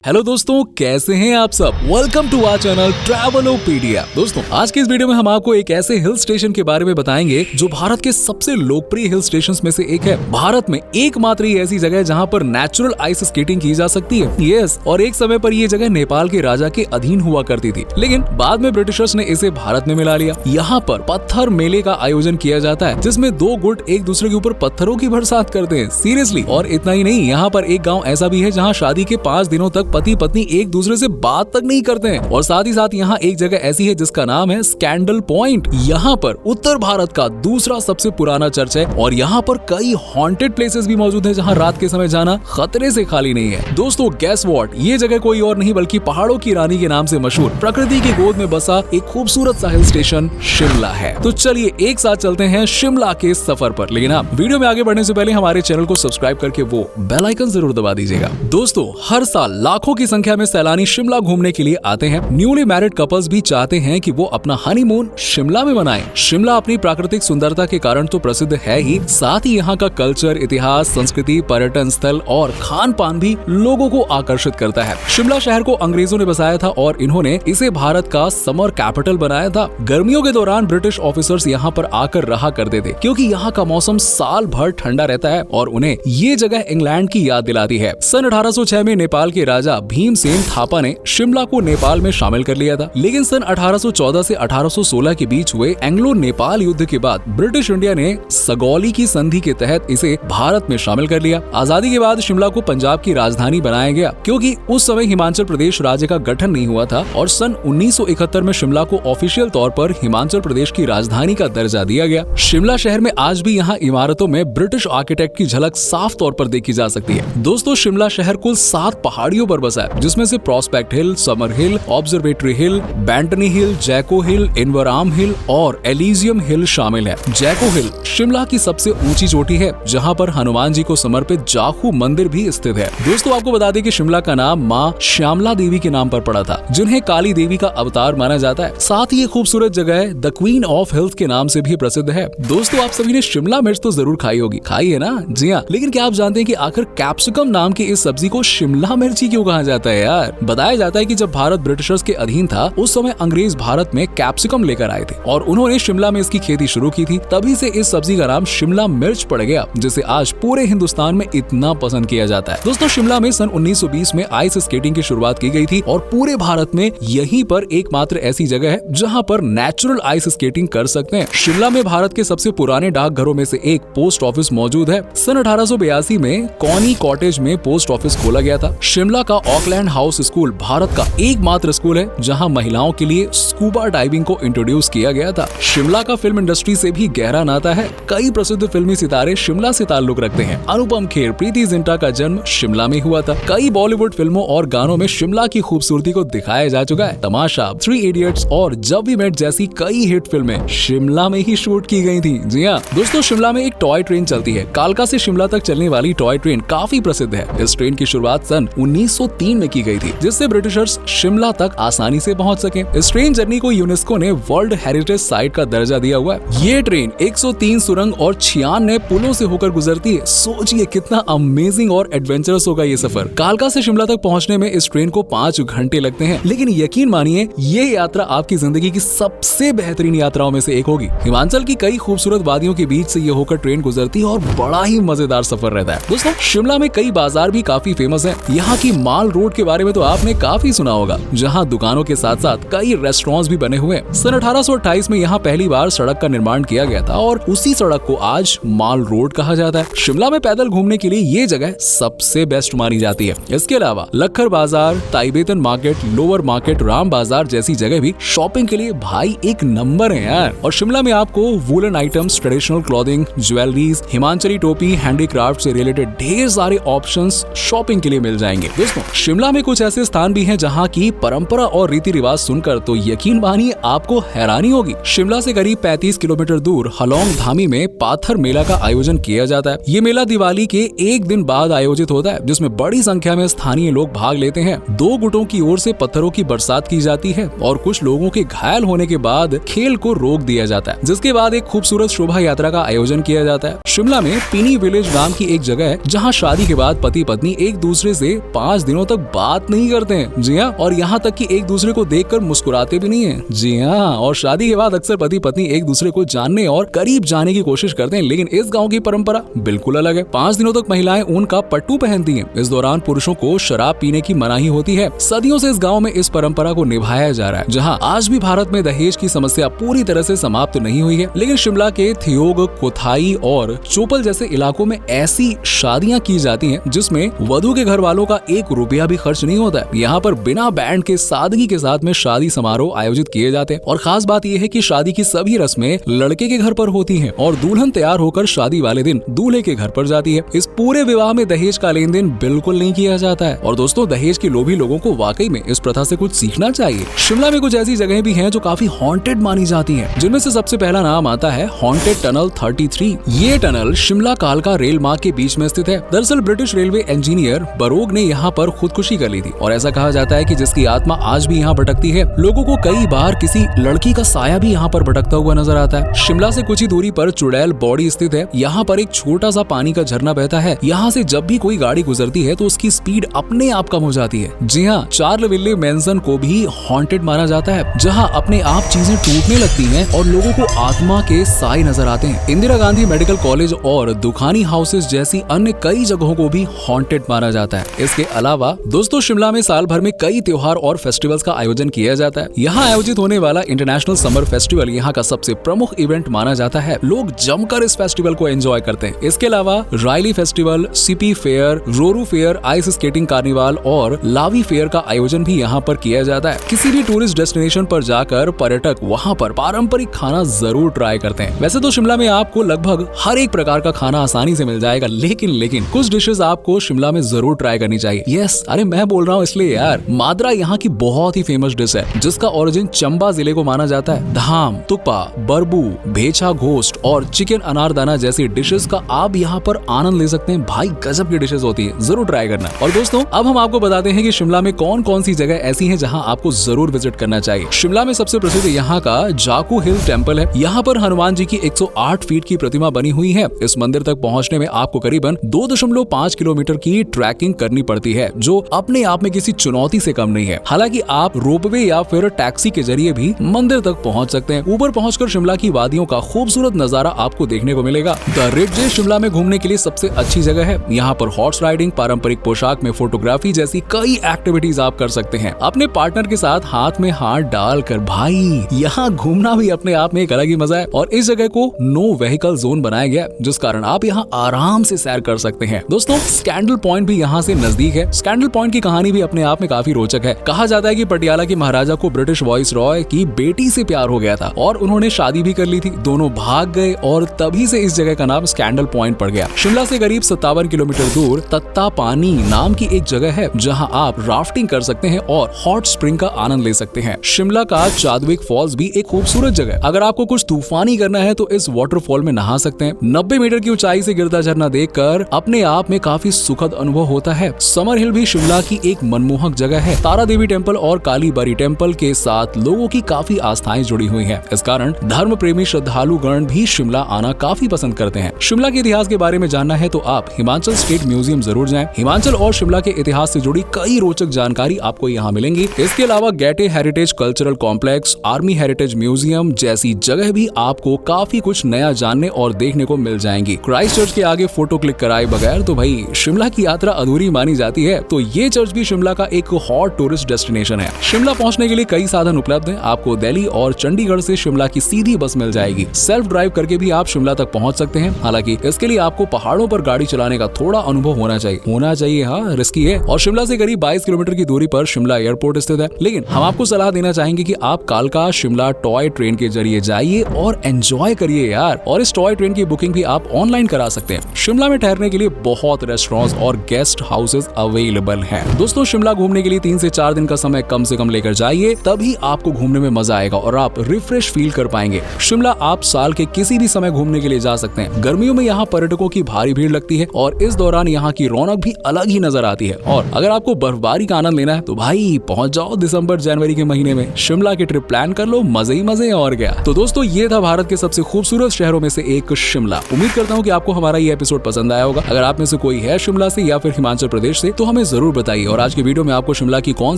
Hello दोस्तों, कैसे हैं आप सब। Welcome to our channel Travelopedia. दोस्तों, आज के इस वीडियो में हम आपको एक ऐसे हिल स्टेशन के बारे में बताएंगे जो भारत के सबसे लोकप्रिय हिल स्टेशंस में से एक है। भारत में एकमात्र ही ऐसी जगह है जहां पर नेचुरल आइस स्केटिंग की जा सकती है। यस, और एक समय पर ये जगह नेपाल के राजा के अधीन हुआ करती थी, लेकिन बाद में ब्रिटिशर्स ने इसे भारत में मिला लिया। यहाँ पर पत्थर मेले का आयोजन किया जाता है, जिसमें दो गुट एक दूसरे के ऊपर पत्थरों की बरसात करते हैं। सीरियसली। और इतना ही नहीं, यहाँ पर एक गाँव ऐसा भी है जहाँ शादी के 5 दिनों तक पति पत्नी एक दूसरे से बात तक नहीं करते हैं। और साथ ही साथ यहाँ एक जगह ऐसी है जिसका नाम है स्कैंडल पॉइंट। यहाँ पर उत्तर भारत का दूसरा सबसे पुराना चर्च है और यहाँ पर कई हॉन्टेड प्लेसेस भी मौजूद है जहाँ रात के समय जाना खतरे से खाली नहीं है। दोस्तों, गेस व्हाट, ये जगह कोई और नहीं बल्कि पहाड़ों की रानी के नाम से मशहूर प्रकृति की गोद में बसा एक खूबसूरत सा हिल स्टेशन शिमला है। तो चलिए एक साथ चलते हैं शिमला के सफर पर। लेकिन आप वीडियो में आगे बढ़ने से पहले हमारे चैनल को सब्सक्राइब करके वो बेल आइकन जरूर दबा दीजिएगा। दोस्तों, हर साल लाखों की संख्या में सैलानी शिमला घूमने के लिए आते हैं। न्यूली मैरिड कपल्स भी चाहते हैं कि वो अपना हनीमून शिमला में मनाएं। शिमला अपनी प्राकृतिक सुंदरता के कारण तो प्रसिद्ध है ही, साथ ही यहाँ का कल्चर, इतिहास, संस्कृति, पर्यटन स्थल और खान पान भी लोगों को आकर्षित करता है। शिमला शहर को अंग्रेजों ने बसाया था और इन्होंने इसे भारत का समर कैपिटल बनाया था। गर्मियों के दौरान ब्रिटिश ऑफिसर्स यहाँ पर आकर रहा करते थे, क्योंकि यहाँ का मौसम साल भर ठंडा रहता है और उन्हें ये जगह इंग्लैंड की याद दिलाती है। सन 1806 में नेपाल के राजा भीमसेन थापा ने शिमला को नेपाल में शामिल कर लिया था, लेकिन सन 1814 से 1816 के बीच हुए एंग्लो नेपाल युद्ध के बाद ब्रिटिश इंडिया ने सगौली की संधि के तहत इसे भारत में शामिल कर लिया। आजादी के बाद शिमला को पंजाब की राजधानी बनाया गया, क्योंकि उस समय हिमाचल प्रदेश राज्य का गठन नहीं हुआ था और सन 1971 में शिमला को ऑफिशियल तौर पर हिमाचल प्रदेश की राजधानी का दर्जा दिया गया। शिमला शहर में आज भी यहाँ इमारतों में ब्रिटिश आर्किटेक्ट की झलक साफ तौर पर देखी जा सकती है। दोस्तों, शिमला शहर कुल 7 पहाड़ियों पर बसा है, जिसमें से प्रॉस्पेक्ट हिल, समर हिल, ऑब्जर्वेटरी हिल, बैंटनी हिल, जैको हिल, इनवराम हिल और एलिजियम हिल शामिल है। जैको हिल शिमला की सबसे ऊंची चोटी है, जहां पर हनुमान जी को समर्पित जाखू मंदिर भी स्थित है। दोस्तों, आपको बता दें कि शिमला का नाम माँ श्यामला देवी के नाम पर पड़ा था, जिन्हें काली देवी का अवतार माना जाता है। साथ ही ये खूबसूरत जगह द क्वीन ऑफ हिल्स के नाम से भी प्रसिद्ध है। दोस्तों, आप सभी ने शिमला मिर्च तो जरूर खाई होगी, खाई है ना? जी हाँ, लेकिन क्या आप जानते हैं कि आखिर कैप्सिकम नाम की इस सब्जी को शिमला मिर्ची क्यों कहा जाता है यार? बताया जाता है कि जब भारत ब्रिटिशर्स के अधीन था, उस समय अंग्रेज भारत में कैप्सिकम लेकर आए थे और उन्होंने शिमला में इसकी खेती शुरू की थी। तभी से इस सब्जी का नाम शिमला मिर्च पड़ गया, जिसे आज पूरे हिंदुस्तान में इतना पसंद किया जाता है। दोस्तों, शिमला में सन 1920 में आइस स्केटिंग की शुरुआत की गई थी और पूरे भारत में यहीं पर एकमात्र ऐसी जगह है जहां पर नेचुरल आइस स्केटिंग कर सकते हैं। शिमला में भारत के सबसे पुराने डाकघरों में से एक पोस्ट ऑफिस मौजूद है। सन 1882 में कॉनी कॉटेज में पोस्ट ऑफिस खोला गया था। शिमला का ऑकलैंड हाउस स्कूल भारत का एकमात्र स्कूल है जहां महिलाओं के लिए स्कूबा डाइविंग को इंट्रोड्यूस किया गया था। शिमला का फिल्म इंडस्ट्री से भी गहरा नाता है। कई प्रसिद्ध फिल्मी सितारे शिमला से ताल्लुक रखते हैं। अनुपम खेर, प्रीति जिंटा का जन्म शिमला में हुआ था। कई बॉलीवुड फिल्मों और गानों में शिमला की खूबसूरती को दिखाया जा चुका है। तमाशा, 3 इडियट्स और जब वी मेट जैसी कई हिट फिल्में शिमला में ही शूट की गई थी। जी हाँ दोस्तों, शिमला में एक टॉय ट्रेन चलती है। कालका से शिमला तक चलने वाली टॉय ट्रेन काफी प्रसिद्ध है। इस ट्रेन की शुरुआत सन 1903 में की गई थी, जिससे ब्रिटिशर्स शिमला तक आसानी से पहुंच सके। इस ट्रेन जर्नी को यूनेस्को ने वर्ल्ड हेरिटेज साइट का दर्जा दिया हुआ है। ये ट्रेन 103 सुरंग और 96 पुलों से होकर गुजरती है। सोचिए कितना अमेजिंग और एडवेंचरस होगा ये सफर। कालका से शिमला तक पहुंचने में इस ट्रेन को 5 घंटे लगते हैं, लेकिन यकीन मानिए ये यात्रा आपकी जिंदगी की सबसे बेहतरीन यात्राओं में से एक होगी। हिमाचल की कई खूबसूरत वादियों के बीच से ये होकर ट्रेन गुजरती है और बड़ा ही मजेदार सफर रहता है। दोस्तों, शिमला में कई बाजार भी काफी फेमस है। यहाँ की माल रोड के बारे में तो आपने काफी सुना होगा, जहाँ दुकानों के साथ साथ कई रेस्टोरेंट्स भी बने हुए हैं। सन 1828 में यहाँ पहली बार सड़क का निर्माण किया गया था और उसी सड़क को आज माल रोड कहा जाता है। शिमला में पैदल घूमने के लिए ये जगह सबसे बेस्ट मानी जाती है। इसके अलावा लखर बाजार, ताइबेतन मार्केट, लोअर मार्केट, राम बाजार जैसी जगह भी शॉपिंग के लिए भाई एक नंबर है यार। और शिमला में आपको woollen items, traditional clothing, jewelleries, Himachali टोपी, हैंडीक्राफ्ट से रिलेटेड ढेर सारे ऑप्शंस शॉपिंग के लिए मिल जाएंगे। दोस्तों, शिमला में कुछ ऐसे स्थान भी हैं जहाँ की परंपरा और रीति रिवाज सुनकर तो यकीन मानिए आपको हैरानी होगी। शिमला से करीब 35 किलोमीटर दूर हलोंग धामी में पाथर मेला का आयोजन किया जाता है। ये मेला दिवाली के एक दिन बाद आयोजित होता है, जिसमें बड़ी संख्या में स्थानीय लोग भाग लेते हैं। 2 गुटों की ओर से पत्थरों की बरसात की जाती है और कुछ लोगों के घायल होने के बाद खेल को रोक दिया जाता है, जिसके बाद एक खूबसूरत शोभा यात्रा का आयोजन किया जाता है। शिमला में पिनी विलेज नाम की एक जगह है, जहाँ शादी के बाद पति पत्नी एक दूसरे से 5 दिन दिनों तक बात नहीं करते हैं। जी हाँ, और यहाँ तक कि एक दूसरे को देखकर मुस्कुराते भी नहीं है। जी हाँ, और शादी के बाद अक्सर पति पत्नी एक दूसरे को जानने और करीब जाने की कोशिश करते हैं, लेकिन इस गाँव की परंपरा बिल्कुल अलग है। 5 दिनों तक महिलाएं ऊन का पट्टू पहनती हैं। इस दौरान पुरुषों को शराब पीने की मनाही होती है। सदियों से इस गाँव में इस परंपरा को निभाया जा रहा है। जहाँ आज भी भारत में दहेज की समस्या पूरी तरह से समाप्त नहीं हुई है, लेकिन शिमला के थियोग, कोथाई और चोपल जैसे इलाकों में ऐसी शादियां की जाती हैं जिसमें वधू के घर वालों का 1 रुपया भी खर्च नहीं होता है। यहाँ पर बिना बैंड के सादगी के साथ में शादी समारोह आयोजित किए जाते हैं और खास बात यह है कि शादी की सभी रस्में लड़के के घर पर होती हैं और दुल्हन तैयार होकर शादी वाले दिन दूल्हे के घर पर जाती है। इस पूरे विवाह में दहेज का लेन देन बिल्कुल नहीं किया जाता है। और दोस्तों, दहेज के लोभी लोगों को वाकई में इस प्रथा से कुछ सीखना चाहिए। शिमला में कुछ ऐसी जगहें भी हैं जो काफी हॉन्टेड मानी जाती हैं, जिनमें से सबसे पहला नाम आता है हॉन्टेड टनल 33। ये टनल शिमला कालका रेल मार्ग के बीच में स्थित है। दरअसल ब्रिटिश रेलवे इंजीनियर बरोग ने यहाँ पर खुदकुशी कर ली थी और ऐसा कहा जाता है कि जिसकी आत्मा आज भी यहाँ भटकती है। लोगों को कई बार किसी लड़की का साया भी यहाँ पर भटकता हुआ नजर आता है। शिमला से कुछ ही दूरी पर चुड़ैल बॉडी स्थित है। यहाँ पर एक छोटा सा पानी का झरना बहता है। यहाँ से जब भी कोई गाड़ी गुजरती है तो उसकी स्पीड अपने आप कम हो जाती है। जी हाँ, चार्लविले मैंसन को भी हॉन्टेड माना जाता है, जहाँ अपने आप चीजें टूटने लगती हैं और लोगों को आत्मा के साए नजर आते हैं। इंदिरा गांधी मेडिकल कॉलेज और दुखानी हाउसेस जैसी अन्य कई जगहों को भी हॉन्टेड माना जाता है। इसके अलावा दोस्तों, शिमला में साल भर में कई त्योहार और फेस्टिवल्स का आयोजन किया जाता है। यहाँ आयोजित होने वाला इंटरनेशनल समर फेस्टिवल यहाँ का सबसे प्रमुख इवेंट माना जाता है। लोग जमकर इस फेस्टिवल को एंजॉय करते हैं। इसके अलावा Raili festival, Sipi fair, Rohru fair, ice skating carnival और लावी फेयर का आयोजन भी यहाँ पर किया जाता है। किसी भी टूरिस्ट डेस्टिनेशन पर जाकर पर्यटक वहाँ पर पारंपरिक खाना जरूर ट्राई करते हैं। वैसे तो शिमला में आपको लगभग हर एक प्रकार का खाना आसानी से मिल जाएगा, लेकिन कुछ डिशेस आपको शिमला में जरूर ट्राई करनी चाहिए। यस, अरे मैं बोल रहा हूँ इसलिए यार। माद्रा यहाँ की बहुत ही फेमस डिश है, जिसका ओरिजिन चंबा जिले को माना जाता है। धाम, तुप्पा, बरबू, भेचा घोस्ट और चिकन अनारदाना जैसी डिशेस का आप यहाँ पर आनंद ले सकते हैं। भाई गजब की डिशेस होती है, जरूर ट्राई करना। और दोस्तों, अब हम आपको बताते हैं कि शिमला में कौन कौन सी जगह ऐसी हैं जहां आपको जरूर विजिट करना चाहिए। शिमला में सबसे प्रसिद्ध यहाँ का जाकू हिल टेम्पल है। यहाँ पर हनुमान जी की 108 फीट की प्रतिमा बनी हुई है। इस मंदिर तक पहुँचने में आपको करीबन 2.5 किलोमीटर की ट्रैकिंग करनी पड़ती है, जो अपने आप में किसी चुनौती से कम नहीं है। हालांकि आप रोपवे या फिर टैक्सी के जरिए भी मंदिर तक पहुँच सकते हैं। ऊपर पहुंचकर शिमला की वादियों का खूबसूरत नजारा आपको देखने को मिलेगा। द रेड जे शिमला में घूमने के लिए सबसे अच्छी जगह है। यहाँ पर हॉर्स राइडिंग, पारंपरिक पोशाक में फोटोग्राफी जैसी कई एक्टिविटीज आप कर सकते हैं अपने पार्टनर के साथ हाथ में हाथ डालकर। भाई यहाँ घूमना भी अपने आप में एक अलग ही मजा है। और इस जगह को नो व्हीकल जोन बनाया गया, जिस कारण आप यहाँ आराम से सैर कर सकते हैं। दोस्तों, स्कैंडल पॉइंट भी यहाँ से नजदीक है। स्कैंडल पॉइंट की कहानी भी अपने आप में काफी रोचक है। कहा जाता है कि पटियाला के महाराजा को ब्रिटिश वॉइस रॉय की बेटी से प्यार हो गया था और उन्होंने शादी भी कर ली थी। दोनों भाग गए और तभी से इस जगह का नाम स्कैंडल पॉइंट पड़ गया। शिमला से करीब 57 किलोमीटर दूर तत्ता पानी नाम की एक जगह है, जहां आप राफ्टिंग कर सकते हैं और हॉट स्प्रिंग का आनंद ले सकते हैं। शिमला का चादविक फॉल्स भी एक खूबसूरत जगह है। अगर आपको कुछ तूफानी करना है तो इस वाटरफॉल में नहा सकते हैं। 90 मीटर की ऊंचाई से गिरता झरना देखकर अपने आप में काफी सुखद अनुभव होता है। समर हिल भी शिमला की एक मनमोहक जगह है। तारा देवी टेम्पल और कालीबारी टेम्पल के साथ लोगों की काफी आस्थाएं जुड़ी हुई है। इस कारण धर्म प्रेमी श्रद्धालु गण भी शिमला आना काफी पसंद करते हैं। शिमला के इतिहास के बारे में जानना है तो आप हिमाचल स्टेट म्यूजियम जरूर जाएं। हिमाचल और शिमला के इतिहास से जुड़ी कई रोचक जानकारी आपको यहाँ मिलेंगी। इसके अलावा गेटे heritage cultural complex, army heritage museum जैसी जगह भी आपको काफी कुछ नया जानने और देखने को मिल जाएंगी। क्राइस्ट चर्च के आगे फोटो क्लिक कराए बगैर तो भाई शिमला की यात्रा अधूरी मानी जाती है। तो ये चर्च भी शिमला का एक हॉट टूरिस्ट डेस्टिनेशन है। शिमला पहुंचने के लिए कई साधन उपलब्ध हैं। आपको दिल्ली और चंडीगढ़ से शिमला की सीधी बस मिल जाएगी। सेल्फ ड्राइव करके भी आप शिमला तक पहुंच सकते हैं। हालांकि इसके लिए आपको पहाड़ों पर गाड़ी चलाने का थोड़ा अनुभव होना चाहिए। हाँ, रिस्की है। और शिमला से करीब 22 किलोमीटर की दूरी पर शिमला एयरपोर्ट स्थित है। लेकिन हम आपको सलाह देना चाहेंगे कि आप कालका शिमला टॉय ट्रेन के जरिए जाइए और एंजॉय करिए यार। और इस टॉय ट्रेन की बुकिंग भी आप ऑनलाइन करा सकते हैं। शिमला में ठहरने के लिए बहुत रेस्टोरेंट्स और गेस्ट हाउसेस अवेलेबल हैं। दोस्तों, शिमला घूमने के लिए 3 से 4 दिन का समय कम से कम लेकर जाइए, तभी आपको घूमने में मजा आएगा और आप रिफ्रेश फील कर पाएंगे। शिमला आप साल के किसी भी समय घूमने के लिए जा सकते हैं। गर्मियों में यहाँ पर्यटकों की भारी भीड़ लगती है और इस दौरान यहाँ की रौनक भी अलग ही नजर आती है। और अगर आपको बर्फबारी का आनंद लेना है तो भाई पहुंच जाओ दिसंबर जनवरी के महीने में। शिमला की ट्रिप प्लान कर लो, मजे ही मजे और क्या। तो दोस्तों, ये था भारत के सबसे खूबसूरत शहरों में से एक शिमला। उम्मीद करता हूँ कि आपको हमारा ये एपिसोड पसंद आया होगा। अगर आप में से कोई है शिमला से या फिर हिमाचल प्रदेश से तो हमें हमें जरूर बताइए। और आज की वीडियो में आपको शिमला की कौन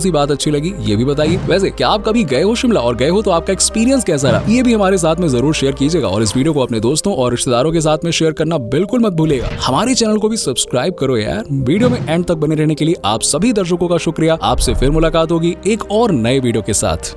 सी बात अच्छी लगी ये भी बताइए। वैसे क्या आप कभी गए हो शिमला, और गए हो तो आपका एक्सपीरियंस कैसा रहा ये भी हमारे साथ में जरूर शेयर कीजिएगा। और इस वीडियो को अपने दोस्तों और रिश्तेदारों के साथ में शेयर करना बिल्कुल मत भूलिएगा। हमारे चैनल को भी सब्सक्राइब करो यार। वीडियो में एंड तक बने रहने के लिए आप सभी दर्शकों का शुक्रिया। आपसे फिर मुलाकात होगी एक और नए वीडियो के साथ।